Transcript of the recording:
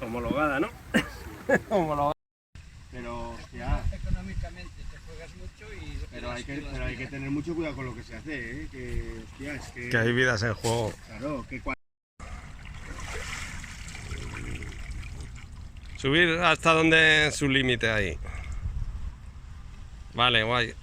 Homologada, ¿no? Homologada. Pero, ya. Económicamente te juegas mucho y... Pero hay que tener mucho cuidado con lo que se hace, ¿eh? Que, hostia, es que... Que hay vidas en juego. Claro, que Subir hasta donde es su límite ahí. Vale, guay.